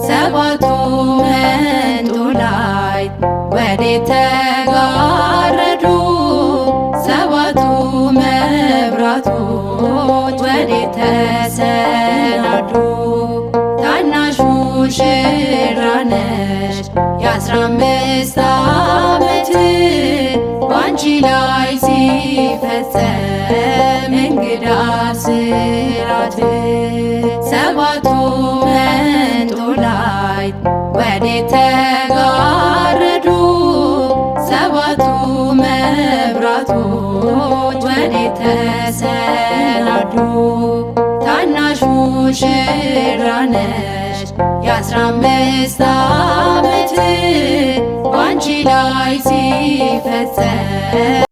ሰባቱ መንጦላዕት ወዴት ተጋረዱ? ሰባቱ መብራቶች ወዴት ተሰናዱ? ታናሽ ሙሽራ ነሽ የ15 ዓመት ባንቺ ላይ ሲፈጸም እንግዳ ስራት። ሰባቱ መንጦላዕት ወዴት ተጋረዱ? ሰባቱ መብራቶች ወዴት ተሰናዱ? ታናሽ ሙሽራ ነሽ የ15 ዓመት ባንቺ ላይ ሲፈጸም